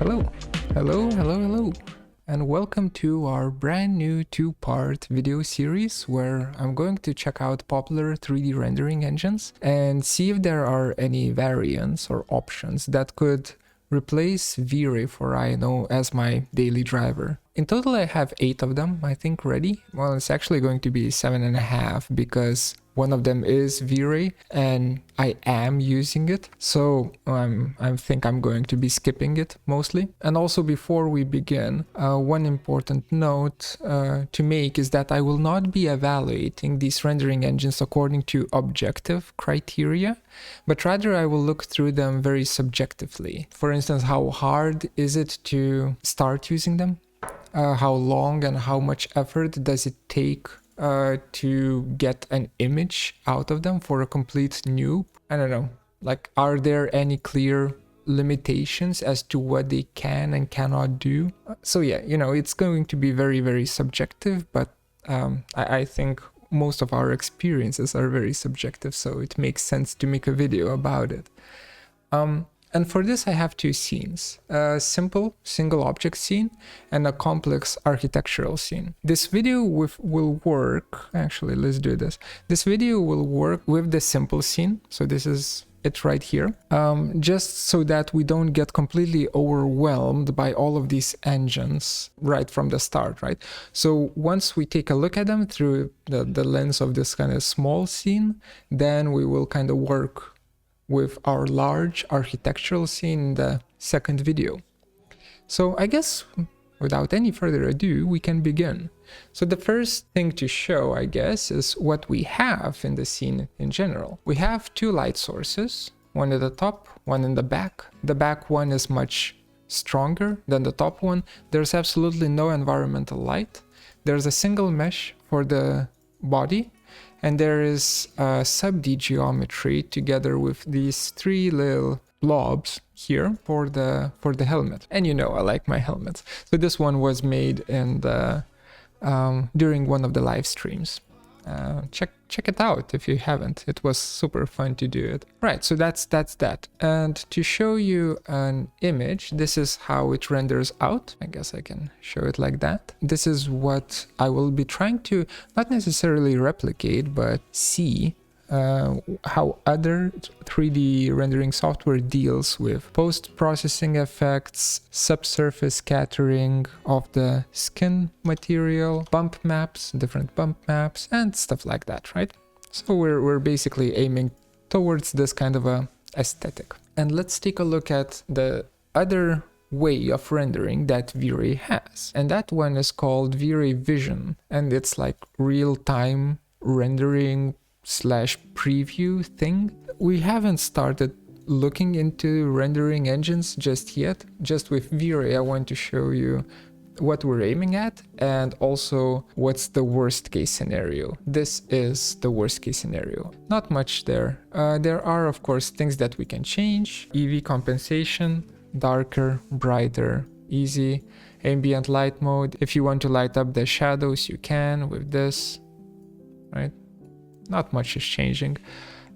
Hello, hello, and welcome to our brand new two-part video series where I'm going to check out popular 3D rendering engines and see if there are any variants or options that could replace V-Ray for Rhino as my daily driver. In total, I have 8 of them, I think, ready. Well, it's actually going to be 7.5 because one of them is V-Ray and I am using it. So I think I'm going to be skipping it mostly. And also before we begin, one important note to make is that I will not be evaluating these rendering engines according to objective criteria, but rather I will look through them very subjectively. For instance, how hard is it to start using them? How long and how much effort does it take to get an image out of them for a complete noob? I don't know, like, are there any clear limitations as to what they can and cannot do? So yeah, you know, it's going to be very, very subjective, but I think most of our experiences are very subjective, so it makes sense to make a video about it. And for this I have 2 scenes, a simple single object scene and a complex architectural scene. This video will work, actually let's do this. This video will work with the simple scene, so this is it right here, just so that we don't get completely overwhelmed by all of these engines right from the start, right? So once we take a look at them through the lens of this kind of small scene, then we will kind of work with our large architectural scene in the second video. So I guess without any further ado, we can begin. So the first thing to show, I guess, is what we have in the scene in general. We have 2 light sources, one at the top, one in the back. The back one is much stronger than the top one. There's absolutely no environmental light. There's a single mesh for the body, and there is a sub-D geometry together with these 3 little blobs here for the helmet. And you know, I like my helmets. So this one was made in the during one of the live streams. Check it out if you haven't. It was super fun to do it. Right, so that's that. And to show you an image, this is how it renders out. I guess I can show it like that. This is what I will be trying to not necessarily replicate, but see how other 3D rendering software deals with post-processing effects, subsurface scattering of the skin material, bump maps, different bump maps, and stuff like that, right? So we're basically aiming towards this kind of a aesthetic. And let's take a look at the other way of rendering that V-Ray has. And that one is called V-Ray Vision. And it's like real-time rendering / preview thing. We haven't started looking into rendering engines just yet. Just with V-Ray, I want to show you what we're aiming at and also what's the worst case scenario. This is the worst case scenario. Not much there. There are, of course, things that we can change. EV compensation, darker, brighter, easy. Ambient light mode. If you want to light up the shadows, you can with this, right? Not much is changing,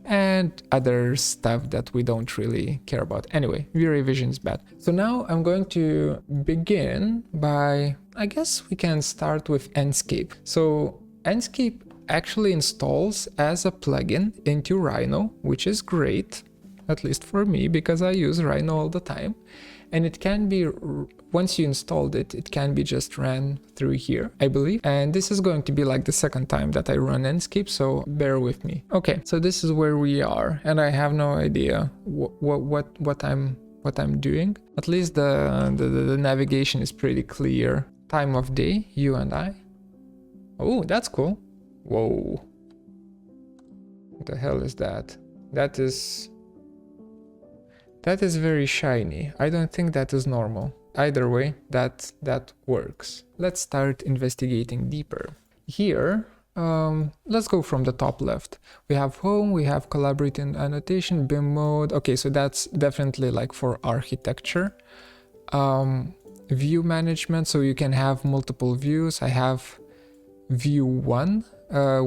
and other stuff that we don't really care about. Anyway, V-Ray Vision is bad. So now I'm going to begin by, I guess we can start with Enscape. So Enscape actually installs as a plugin into Rhino, which is great, at least for me, because I use Rhino all the time. And it can be, once you installed it, it can be just ran through here, I believe. And this is going to be like the second time that I run Enscape, so bear with me. Okay, so this is where we are, and I have no idea what I'm doing. At least the navigation is pretty clear. Time of day, you and I. Oh, that's cool. Whoa. What the hell is that? That is very shiny. I don't think that is normal. Either way, that works. Let's start investigating deeper. Here, let's go from the top left. We have home, we have collaborate and annotation, BIM mode. Okay, so that's definitely like for architecture. View management, so you can have multiple views. I have view 1,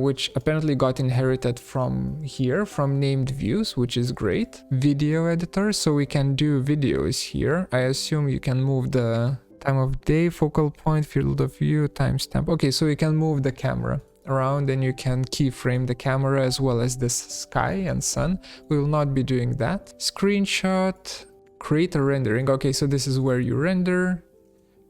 which apparently got inherited from here, from named views, which is great. Video editor, so we can do videos here. I assume you can move the time of day, focal point, field of view, timestamp. Okay, so you can move the camera around and you can keyframe the camera as well as this sky and sun. We will not be doing that. Screenshot, create a rendering. Okay, so this is where you render,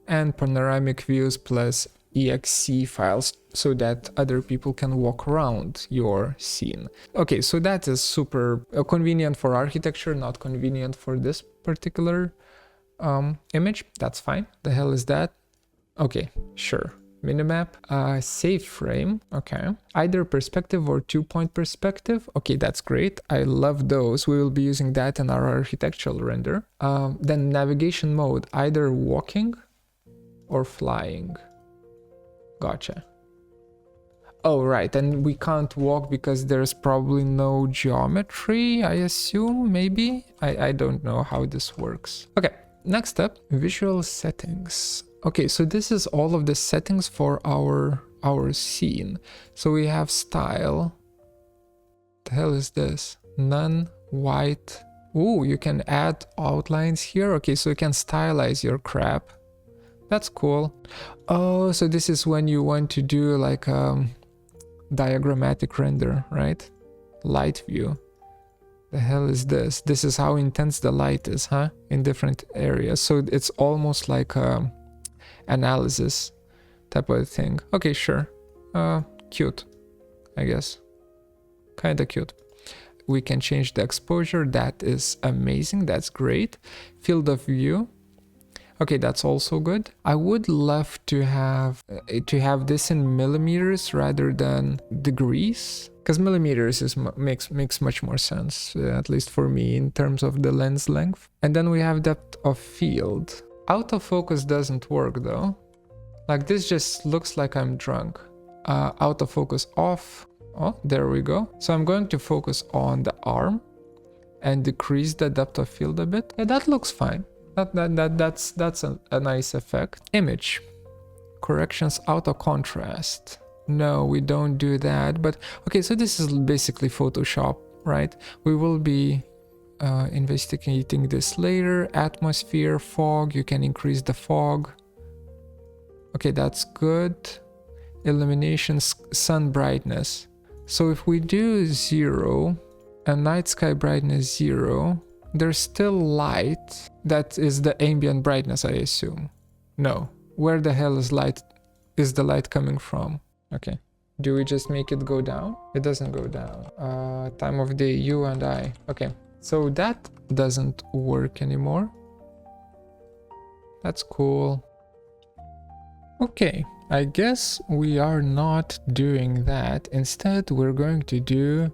and panoramic views plus exe files so that other people can walk around your scene. Okay, so that is super convenient for architecture, not convenient for this particular image. That's fine. The hell is that? Okay, sure. Minimap, save frame. Okay, either perspective or 2-point perspective. Okay, that's great. I love those. We will be using that in our architectural render. Then navigation mode, either walking or flying. Gotcha. Oh, right, and we can't walk because there's probably no geometry, I assume, maybe? I don't know how this works. Okay, next up, visual settings. Okay, so this is all of the settings for our scene. So we have style. The hell is this? None, white. Ooh, you can add outlines here. Okay, so you can stylize your crap. That's cool. Oh, so this is when you want to do like diagrammatic render, right? Light view. The hell is this? This is how intense the light is, huh? In different areas. So it's almost like analysis type of thing. Okay, sure. Cute, I guess. Kinda cute. We can change the exposure. That is amazing. That's great. Field of view. Okay, that's also good. I would love to have this in millimeters rather than degrees, because millimeters makes much more sense, at least for me, in terms of the lens length. And then we have depth of field. Autofocus doesn't work though. Like this just looks like I'm drunk. Autofocus off. Oh, there we go. So I'm going to focus on the arm and decrease the depth of field a bit. Yeah, that looks fine. That's a nice effect. Image corrections, auto contrast. No, we don't do that. But okay, so this is basically Photoshop, right? We will be investigating this later. Atmosphere, fog, you can increase the fog. Okay, that's good. Illumination, sun brightness. So if we do 0 and night sky brightness 0, there's still light. That is the ambient brightness, I assume. No. Where the hell is the light coming from? Okay. Do we just make it go down? It doesn't go down. Time of day, you and I. Okay. So that doesn't work anymore. That's cool. Okay. I guess we are not doing that. Instead, we're going to do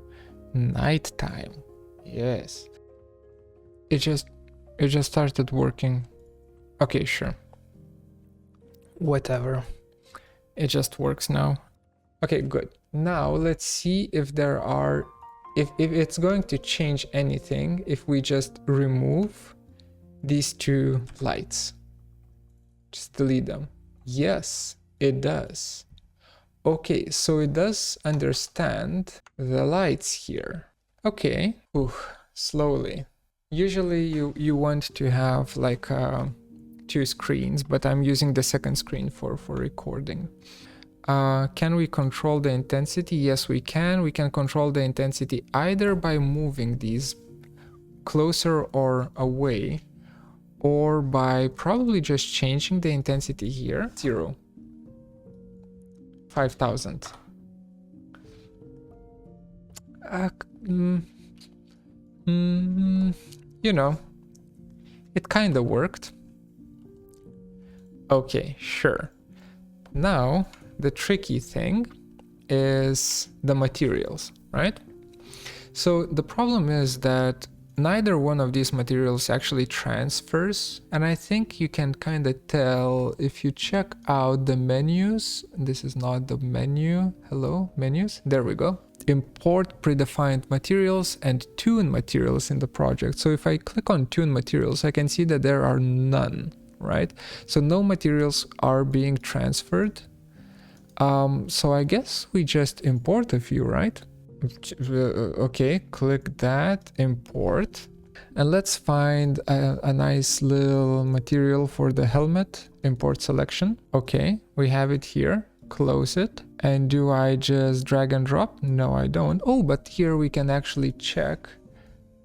nighttime. Yes. It just started working. Okay, sure. Whatever. It just works now. Okay, good. Now let's see if there are, if it's going to change anything if we just remove these two lights. Just delete them. Yes, it does. Okay, so it does understand the lights here. Okay. Ooh, slowly. Usually you want to have like two screens, but I'm using the second screen for recording. Can we control the intensity? Yes, we can. We can control the intensity either by moving these closer or away, or by probably just changing the intensity here. 0. 5000. You know, it kind of worked. Okay, sure. Now, the tricky thing is the materials, right? So the problem is that neither one of these materials actually transfers, and I think you can kind of tell if you check out the menus. This is not the menu. Hello, menus. There we go. Import predefined materials and tune materials in the project. So if I click on tune materials, I can see that there are none, right? So no materials are being transferred. So I guess we just import a few, right? Okay, click that, import. And let's find a nice little material for the helmet, import selection. Okay, we have it here, close it. And do I just drag and drop? No, I don't. Oh, but here we can actually check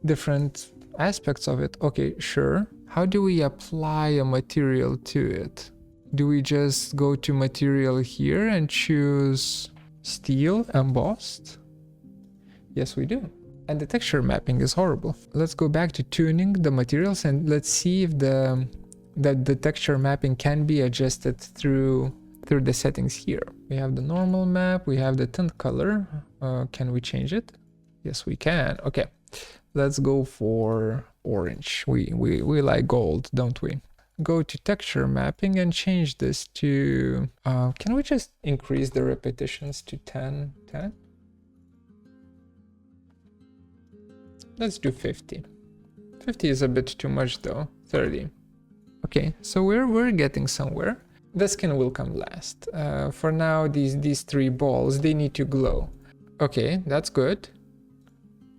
different aspects of it. Okay, sure. How do we apply a material to it? Do we just go to material here and choose steel embossed? Yes, we do. And the texture mapping is horrible. Let's go back to tuning the materials and let's see if the texture mapping can be adjusted through the settings here. We have the normal map, we have the tint color. Can we change it? Yes, we can. Okay, let's go for orange. We like gold, don't we? Go to texture mapping and change this to can we just increase the repetitions to 10? Let's do 50. 50 is a bit too much though. 30. Okay, so we're getting somewhere. The skin will come last. For now, these three balls, they need to glow. Okay, that's good.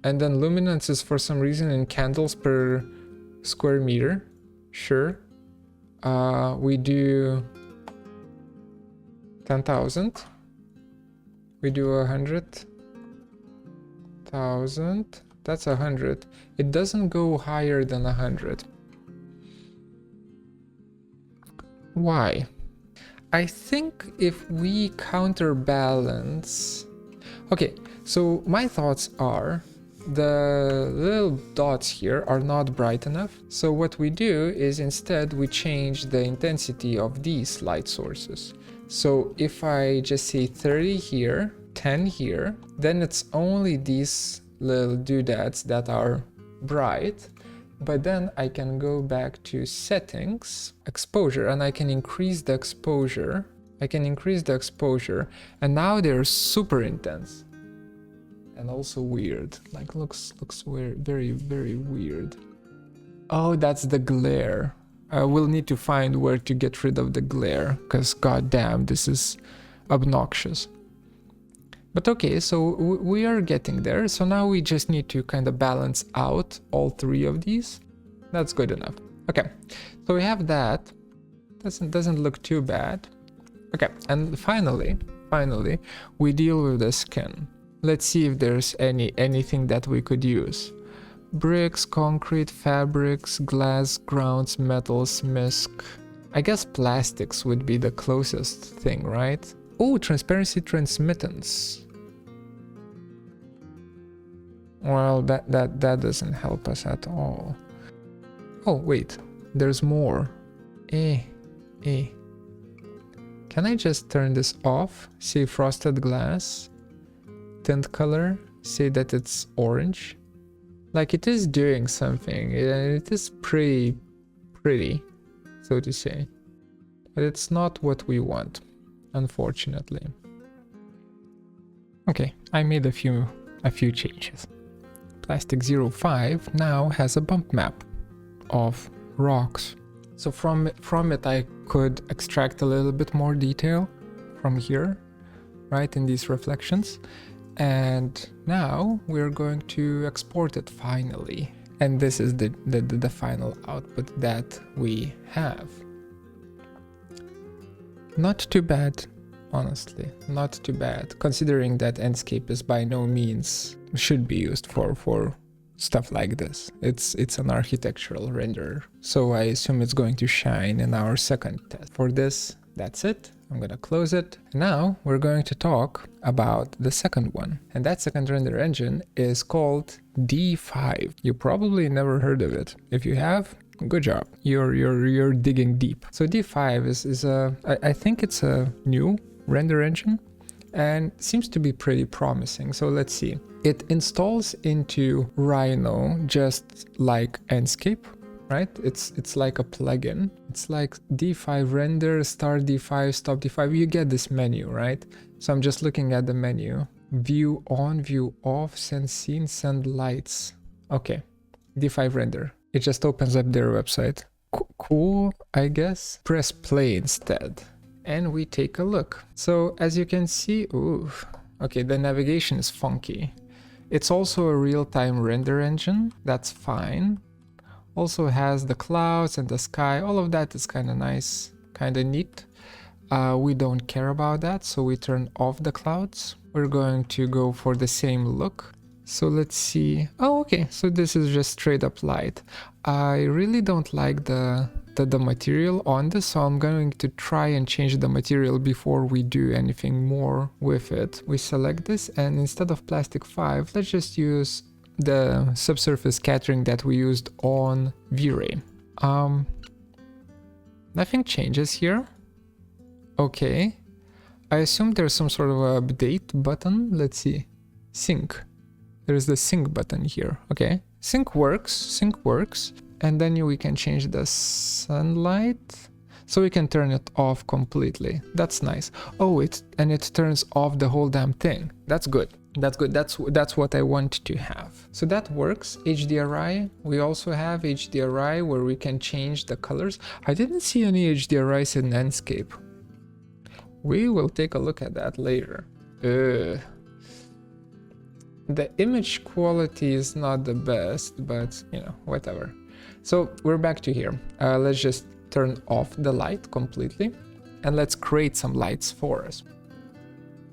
And then luminance is for some reason in candles per square meter. Sure. We do 10,000. We do 100,000. That's 100. It doesn't go higher than 100. Why? I think if we counterbalance... Okay, so my thoughts are the little dots here are not bright enough. So what we do is instead we change the intensity of these light sources. So if I just say 30 here, 10 here, then it's only these little doodads that are bright. But then I can go back to settings, exposure, and I can increase the exposure. And now they're super intense. And also weird, like looks weird, very, very weird. Oh, that's the glare. We'll need to find where to get rid of the glare, because goddamn, this is obnoxious. But okay, so we are getting there. So now we just need to kind of balance out all three of these. That's good enough. Okay, so we have that. Doesn't look too bad. Okay, and finally, we deal with the skin. Let's see if there's anything that we could use. Bricks, concrete, fabrics, glass, grounds, metals, misc. I guess plastics would be the closest thing, right? Oh, transparency transmittance. Well, that doesn't help us at all. Oh, wait, there's more. Can I just turn this off? Say frosted glass. Tint color. Say that it's orange. Like it is doing something. It is pretty, so to say. But it's not what we want, unfortunately. Okay, I made a few changes. Plastic 05 now has a bump map of rocks. So from it I could extract a little bit more detail from here, right, in these reflections. And now we're going to export it finally. And this is the final output that we have. Not too bad, honestly, not too bad, considering that Enscape is by no means should be used for stuff like this. It's an architectural renderer, so I assume it's going to shine in our second test. For this, that's it. I'm gonna close it. Now we're going to talk about the second one, and that second render engine is called D5. You probably never heard of it. If you have, good job. You're digging deep. So D5 is I think it's a new render engine and seems to be pretty promising. So let's see. It installs into Rhino just like Enscape, right? It's like a plugin. It's like D5 render, start D5, stop D5. You get this menu, right? So I'm just looking at the menu. View on, view off, send scene, send lights. Okay, D5 render. It just opens up their website. Cool, I guess. Press play instead. and we take a look. So as you can see, ooh, okay, the navigation is funky. It's also a real-time render engine, that's fine. Also has the clouds and the sky, all of that is kind of nice, kind of neat. We don't care about that, so we turn off the clouds. We're going to go for the same look. So let's see. Oh, okay, so this is just straight up light. I really don't like the material on this, so I'm going to try and change the material before we do anything more with it. We select this, and instead of plastic 5, let's just use the subsurface scattering that we used on V-Ray. Nothing changes here. Okay, I assume there's some sort of update button. Let's see. Sync. There's the sync button here. Okay, sync works, and then we can change the sunlight, so we can turn it off completely. That's nice. Oh, it turns off the whole damn thing. That's good. That's good. That's what I want to have. So that works. HDRI. We also have HDRI where we can change the colors. I didn't see any HDRIs in Enscape. We will take a look at that later. The image quality is not the best, but you know, whatever. So we're back to here. Let's just turn off the light completely, and let's create some lights for us.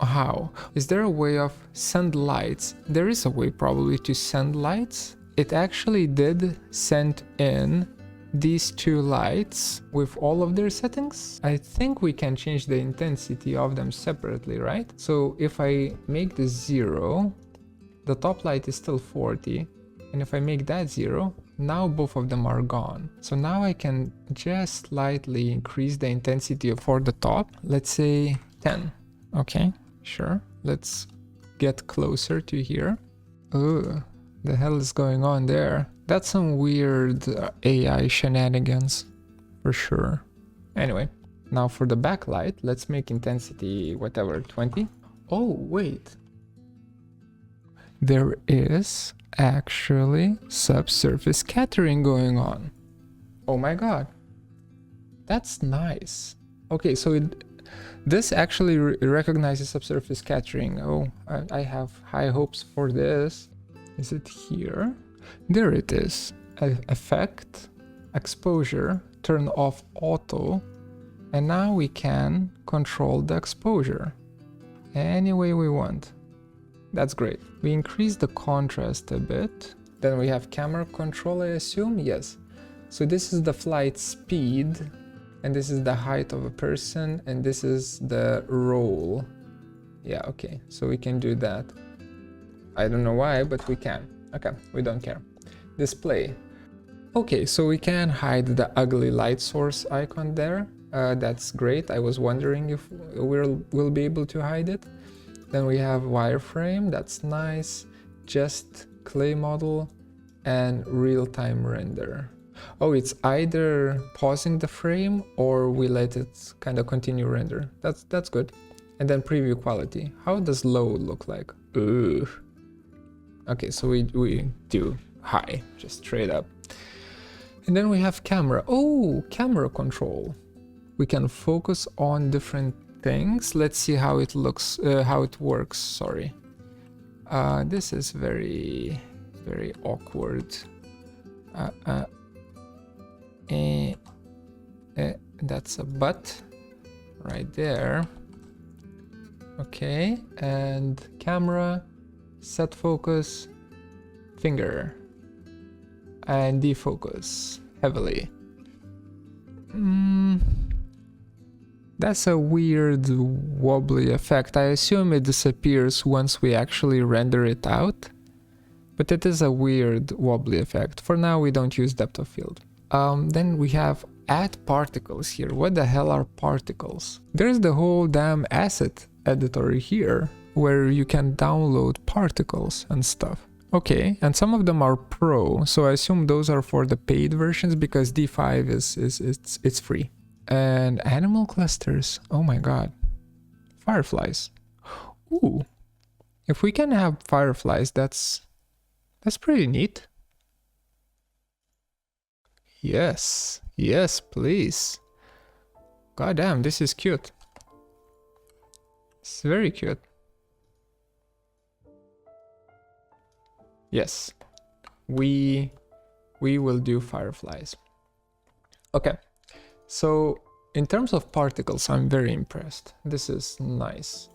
How? Is there a way of send lights? There is a way probably to send lights. It actually did send in these two lights with all of their settings. I think we can change the intensity of them separately, right? So if I make this 0, the top light is still 40, and if I make that 0, now both of them are gone. So now I can just slightly increase the intensity for the top. Let's say 10. Okay, sure. Let's get closer to here. Oh, the hell is going on there? That's some weird AI shenanigans, for sure. Anyway, now for the backlight, let's make intensity, whatever, 20. Oh, wait. There is actually subsurface scattering going on. Oh my god. That's nice. Okay, so this actually recognizes subsurface scattering. Oh, I have high hopes for this. Is it here? There it is. Effect, exposure, turn off auto, and now we can control the exposure any way we want. That's great. We increase the contrast a bit. Then we have camera control, I assume? Yes. So this is the flight speed, and this is the height of a person, and this is the roll. Yeah, okay. So we can do that. I don't know why, but we can. Okay, we don't care. Display. Okay, so we can hide the ugly light source icon there. That's great. I was wondering if we'll be able to hide it. Then we have wireframe, that's nice, just clay model, and real-time render. Oh, it's either pausing the frame or we let it kind of continue render. That's good. And then preview quality. How does low look like? Ugh. Okay, so we do high, just straight up. And then we have camera. Oh, camera control. We can focus on different things. Let's see how it looks, how it works. Sorry. This is very awkward. That's a butt right there. Okay, and camera, set focus, finger, and defocus heavily. That's a weird wobbly effect. I assume it disappears once we actually render it out, but it is a weird wobbly effect. For now, we don't use depth of field. Then we have add particles here. What the hell are particles? There's the whole damn asset editor here where you can download particles and stuff. Okay, and some of them are pro, so I assume those are for the paid versions because D5 it's free. And animal clusters. Oh my god. Fireflies. Ooh. If we can have fireflies, that's pretty neat. Yes. Yes, please. God damn, this is cute. It's very cute. Yes, we will do fireflies. Okay, so in terms of particles, I'm very impressed. This is nice.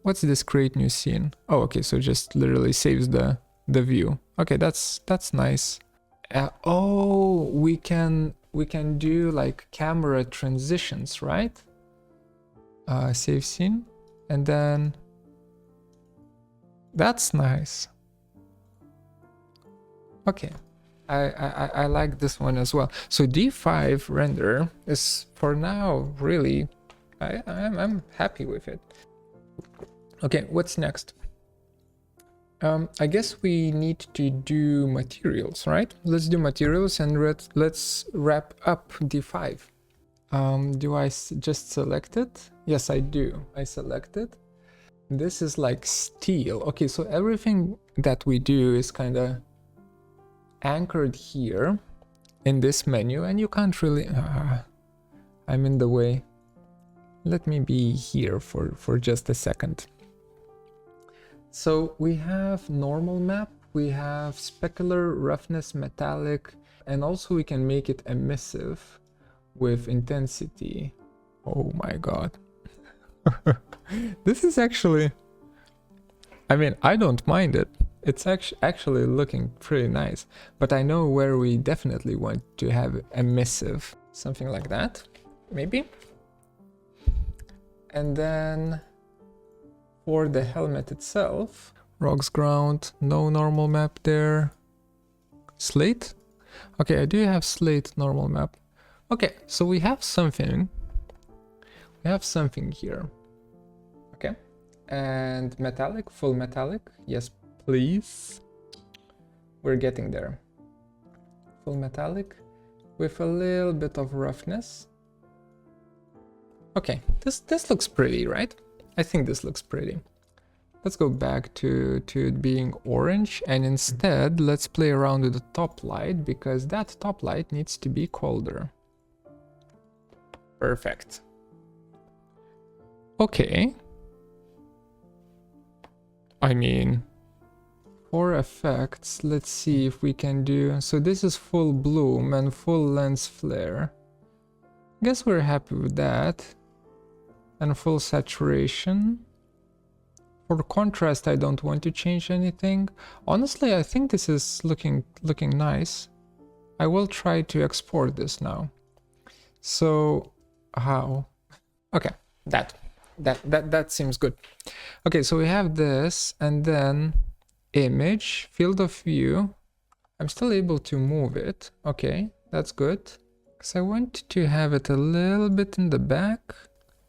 What's this create new scene? Oh, okay, so just literally saves the view. Okay, that's nice. Oh, we can do like camera transitions, right? Save scene, and then that's nice. Okay, I like this one as well. So D5 render is for now really, I'm happy with it. Okay, what's next? I guess we need to do materials, right? Let's do materials and let's wrap up D5. Do I just select it? Yes, I do. I select it. This is like steel. Okay, so everything that we do is kind of anchored here in this menu, and you can't really... I'm in the way. Let me be here for just a second. So we have normal map, we have specular, roughness, metallic, and also we can make it emissive with intensity. Oh my god. This is actually... I mean, I don't mind it. It's actually looking pretty nice, but I know where we definitely want to have emissive. Something like that, maybe. And then for the helmet itself, rocks, ground, no normal map there. Slate? Okay, I do have slate normal map. Okay, so we have something. We have something here. Okay. And metallic, full metallic. Yes, please. We're getting there. Full metallic with a little bit of roughness. Okay, this looks pretty, right? I think this looks pretty. Let's go back to it being orange, and instead let's play around with the top light, because that top light needs to be colder. Perfect. Okay. I mean, for effects, let's see if we can do... So this is full bloom and full lens flare. Guess we're happy with that. And full saturation. For contrast, I don't want to change anything. Honestly, I think this is looking nice. I will try to export this now. So, how? Okay, that seems good. Okay, so we have this, and then image, field of view. I'm still able to move it. Okay, that's good. Because I want to have it a little bit in the back.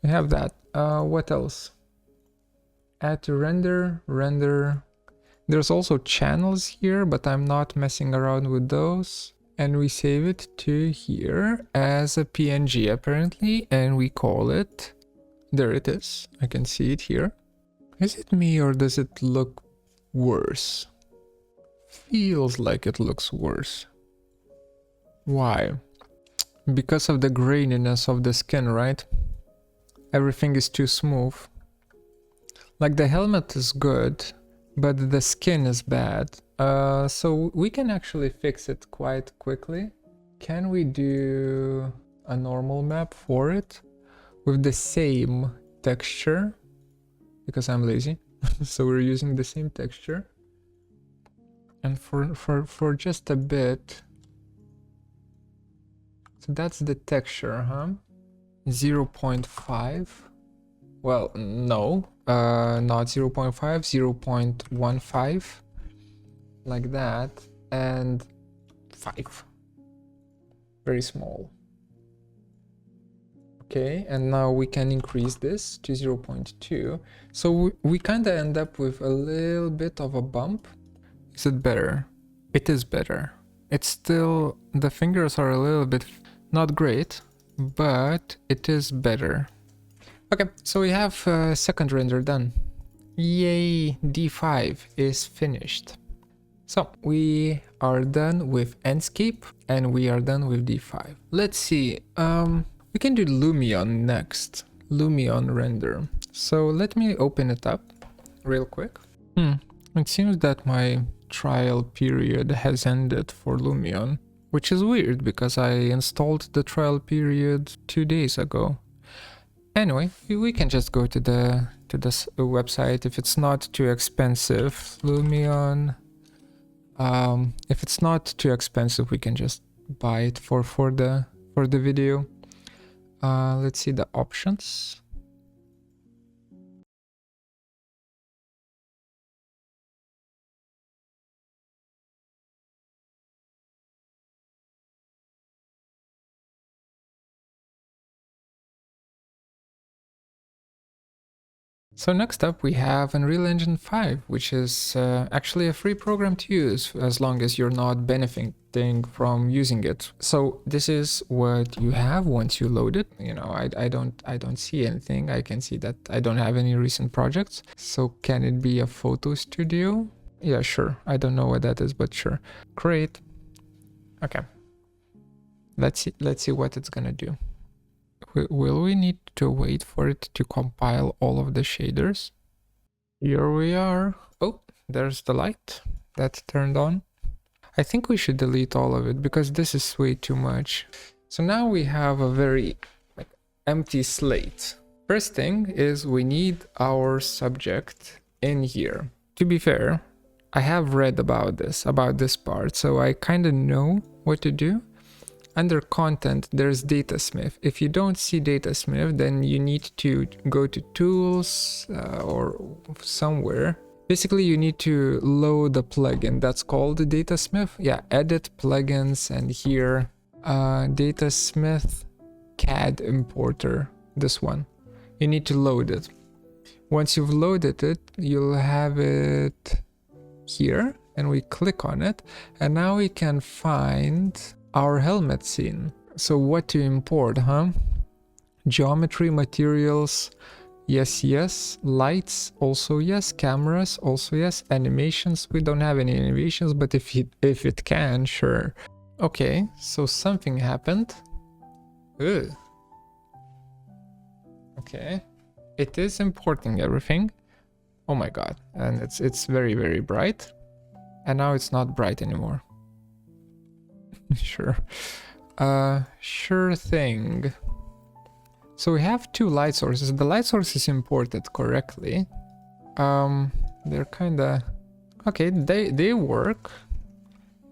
We have that. What else? Add to render, render. There's also channels here, but I'm not messing around with those. And we save it to here as a PNG apparently, and we call it... There it is. I can see it here. Is it me or does it look worse? Feels like it looks worse. Why? Because of the graininess of the skin, right? Everything is too smooth. Like the helmet is good, but the skin is bad. So we can actually fix it quite quickly. Can we do a normal map for it with the same texture? Because I'm lazy. So we're using the same texture. And for just a bit. So that's the texture, huh? 0.5. Well, no, not 0.5, 0.15, like that, and 5. Very small. Okay, and now we can increase this to 0.2. So we kind of end up with a little bit of a bump. Is it better? It is better. It's still, the fingers are a little bit not great, but it is better. Okay, so we have second render done. Yay, D5 is finished. So we are done with Enscape and we are done with D5. Let's see, we can do Lumion next. Lumion render. So let me open it up real quick. It seems that my trial period has ended for Lumion, which is weird because I installed the trial period 2 days ago. Anyway, we can just go to this website if it's not too expensive. Lumion. If it's not too expensive, we can just buy it for the video. Let's see the options. So next up we have Unreal Engine 5, which is actually a free program to use as long as you're not benefiting from using it. So this is what you have once you load it. You know, I don't see anything. I can see that I don't have any recent projects. So can it be a photo studio? Yeah, sure. I don't know what that is, but sure. Create. Okay. Let's see what it's gonna do. Will we need to wait for it to compile all of the shaders? Here we are. Oh, there's the light that turned on. I think we should delete all of it because this is way too much. So now we have a very empty slate. First thing is we need our subject in here. To be fair, I have read about this part, so I kind of know what to do. Under content, there's Datasmith. If you don't see Datasmith, then you need to go to tools or somewhere. Basically, you need to load the plugin that's called Datasmith. Yeah, edit plugins, and here, Datasmith CAD importer, this one. You need to load it. Once you've loaded it, you'll have it here, and we click on it, and now we can find our helmet scene. So what to import, huh? Geometry, materials, yes. Lights, also yes. Cameras, also yes. Animations, we don't have any animations, but if it can, sure. Okay, so something happened. Ugh. Okay, it is importing everything. Oh my god, and it's very, very bright. And now it's not bright anymore. Sure. Sure thing. So we have two light sources. The light source is imported correctly. They're kinda... Okay, they work.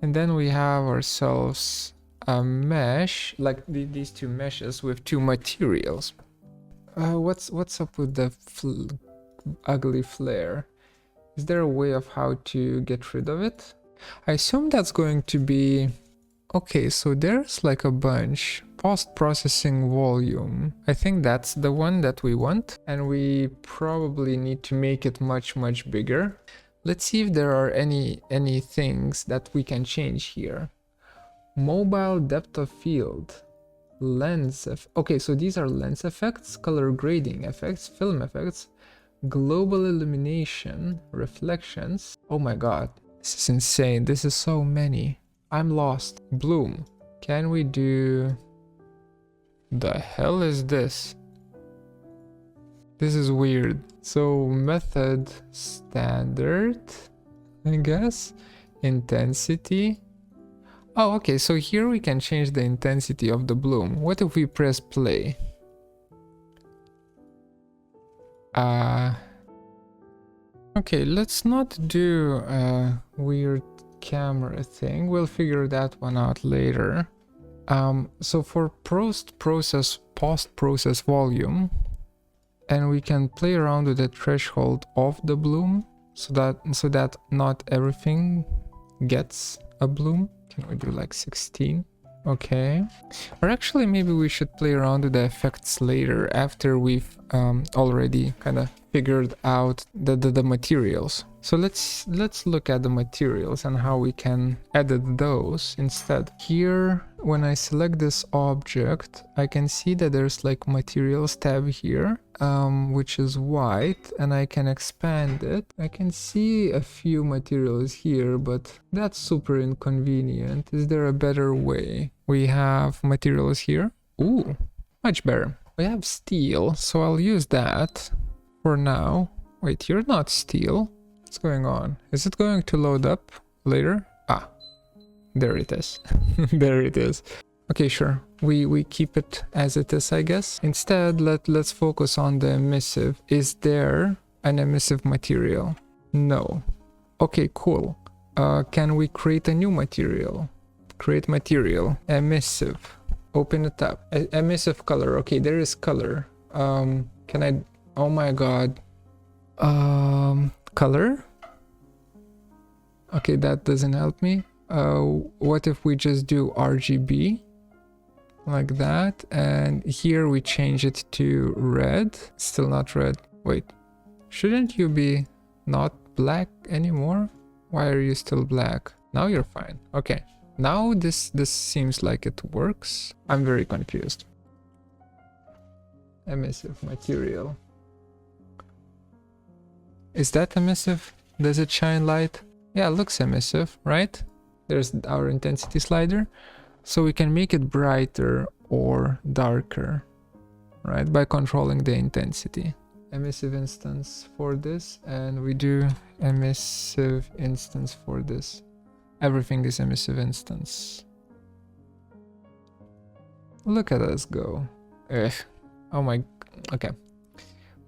And then we have ourselves a mesh, like these two meshes with two materials. What's up with the ugly flare? Is there a way of how to get rid of it? I assume that's going to be... Okay, so there's like a bunch. Post-processing volume. I think that's the one that we want. And we probably need to make it much bigger. Let's see if there are any things that we can change here. Mobile depth of field. Lens okay, so these are lens effects, color grading effects, film effects, global illumination, reflections. Oh my god, this is insane. This is so many. I'm lost. Bloom. Can we do... The hell is this? This is weird. So method standard, I guess. Intensity. Oh, okay, so here we can change the intensity of the bloom. What if we press play? Okay, let's not do a weird camera thing. We'll figure that one out later. So for post-process volume, and we can play around with the threshold of the bloom so that not everything gets a bloom. Can we do like 16? Okay. Or actually maybe we should play around with the effects later after we've already kind of figured out the materials. So let's look at the materials and how we can edit those instead. Here, when I select this object, I can see that there's like materials tab here, which is white, and I can expand it. I can see a few materials here, but that's super inconvenient. Is there a better way? We have materials here. Ooh, much better. We have steel, so I'll use that. for now. Wait, you're not steel. What's going on? Is it going to load up later? Ah, there it is. There it is. Okay, sure. We keep it as it is, I guess. Instead, let's focus on the emissive. Is there an emissive material? No. Okay, cool. Can we create a new material? Create material. Emissive. Open it up. Emissive color. Okay, there is color. Can I... Oh my god. Color? Okay, that doesn't help me. What if we just do RGB? Like that. And here we change it to red. Still not red. Wait. Shouldn't you be not black anymore? Why are you still black? Now you're fine. Okay. Now this seems like it works. I'm very confused. Emissive material. Is that emissive? Does it shine light? Yeah, it looks emissive, right? There's our intensity slider. So we can make it brighter or darker, right? By controlling the intensity. Emissive instance for this, and we do emissive instance for this. Everything is emissive instance. Look at us go. Ugh. Oh my... Okay.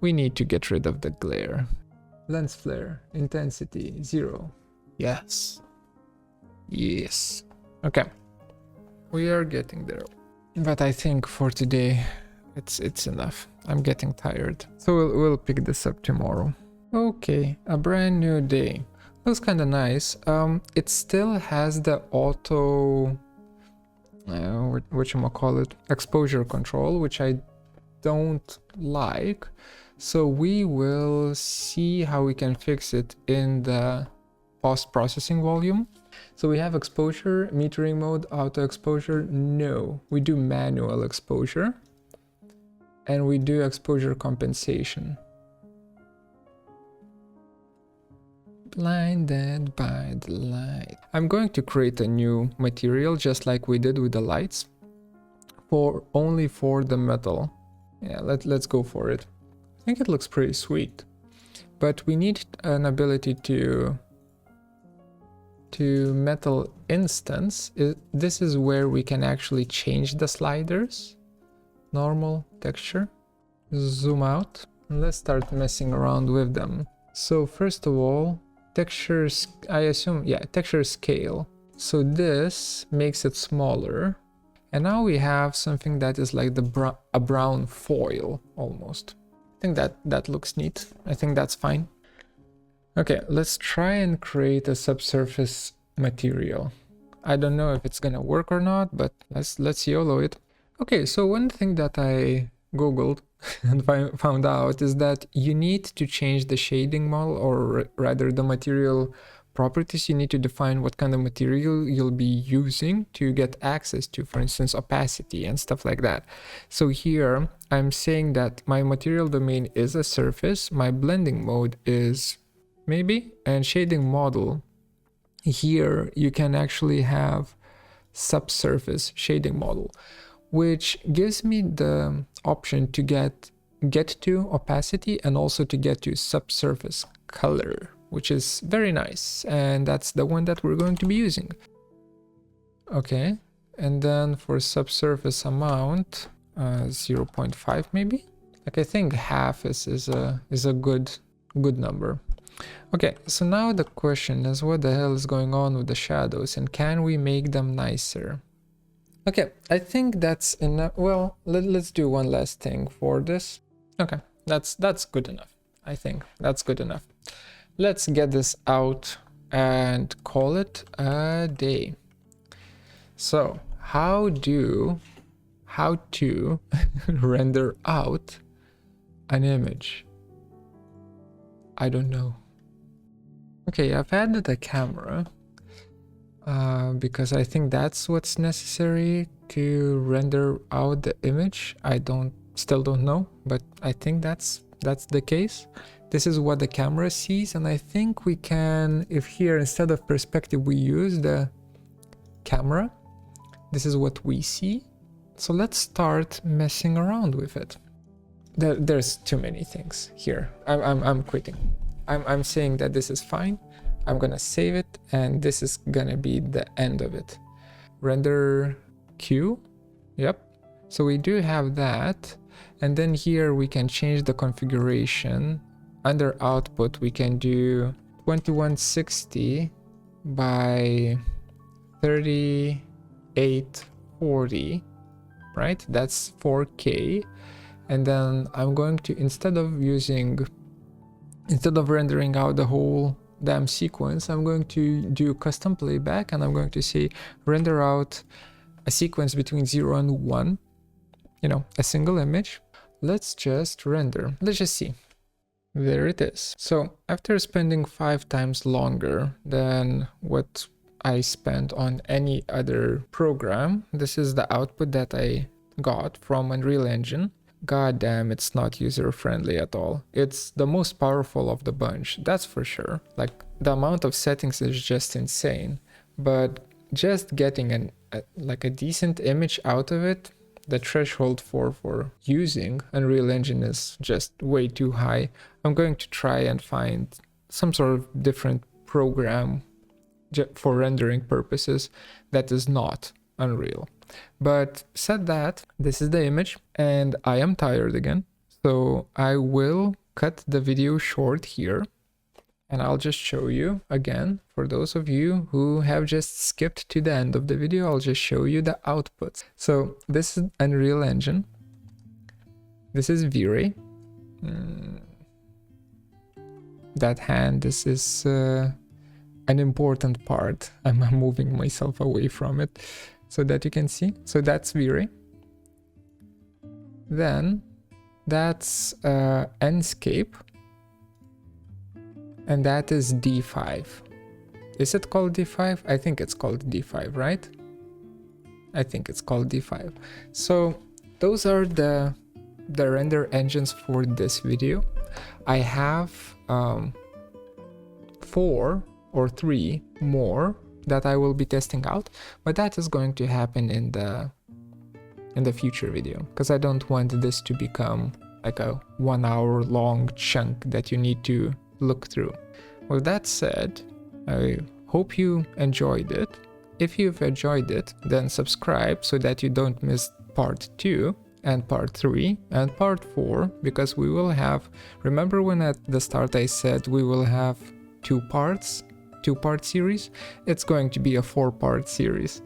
We need to get rid of the glare. Lens flare. Intensity. 0. Yes. Yes. Okay. We are getting there. But I think for today, it's enough. I'm getting tired. So we'll pick this up tomorrow. Okay. A brand new day. Looks kind of nice. It still has the auto... whatchamacallit? Exposure control, which I don't like. So we will see how we can fix it in the post-processing volume. So we have exposure, metering mode, auto exposure. No, we do manual exposure. And we do exposure compensation. Blinded by the light. I'm going to create a new material just like we did with the lights. Only for the metal. Yeah, let's go for it. I think it looks pretty sweet. But we need an ability to metal instance. This is where we can actually change the sliders. Normal, texture. Zoom out. And let's start messing around with them. So first of all, textures, I assume, yeah, texture scale. So this makes it smaller. And now we have something that is like a brown foil almost. I think that looks neat. I think that's fine. Okay, let's try and create a subsurface material. I don't know if it's gonna work or not, but let's YOLO it. Okay, so one thing that I googled and found out is that you need to change the shading model, or rather the material properties. You need to define what kind of material you'll be using to get access to, for instance, opacity and stuff like that. So here I'm saying that my material domain is a surface, my blending mode is maybe, and shading model, here you can actually have subsurface shading model, which gives me the option to get to opacity and also to get to subsurface color, which is very nice, and that's the one that we're going to be using. Okay, and then for subsurface amount, 0.5 maybe. Like I think half is a good number. Okay, so now the question is, what the hell is going on with the shadows, and can we make them nicer? Okay, I think that's enough. Well, let's do one last thing for this. Okay, that's good enough. I think that's good enough. Let's get this out and call it a day. So how to render out an image? I don't know. Okay, I've added a camera because I think that's what's necessary to render out the image. I still don't know, but I think that's the case. This is what the camera sees, and I think we can, if here instead of perspective we use the camera, this is what we see. So let's start messing around with it. there's too many things here. I'm quitting. I'm saying that this is fine. I'm gonna save it, and this is gonna be the end of it. Render queue. Yep. So we do have that, and then here we can change the configuration. Under output we can do 2160 by 3840, right? That's 4K. And then I'm going to, instead of rendering out the whole damn sequence, I'm going to do custom playback, and I'm going to say render out a sequence between 0 and 1, you know, a single image. Let's just render. Let's just see. There it is. So after spending 5 times longer than what I spent on any other program, this is the output that I got from Unreal Engine. God damn, it's not user-friendly at all. It's the most powerful of the bunch, that's for sure. Like, the amount of settings is just insane. But just getting a decent image out of it, the threshold for using Unreal Engine is just way too high. I'm going to try and find some sort of different program for rendering purposes that is not Unreal. But said that, this is the image, and I am tired again. So I will cut the video short here, and I'll just show you again. For those of you who have just skipped to the end of the video, I'll just show you the outputs. So this is Unreal Engine. This is V-Ray. That hand, this is an important part. I'm moving myself away from it so that you can see. So that's V-Ray. Then that's Enscape. And that is D5. Is it called D5? I think it's called D5, right? I think it's called D5. So those are the render engines for this video. I have 4 or 3 more that I will be testing out, but that is going to happen in the future video, because I don't want this to become like a 1 hour long chunk that you need to look through. With that said, I hope you enjoyed it. If you've enjoyed it, then subscribe so that you don't miss part 2 and part 3 and part 4, because we will have, remember when at the start I said we will have 2-part series? It's going to be a 4-part series.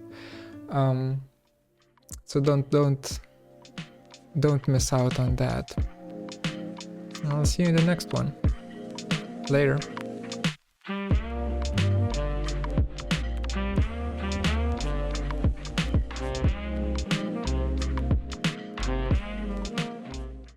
So don't miss out on that. I'll see you in the next one. Later.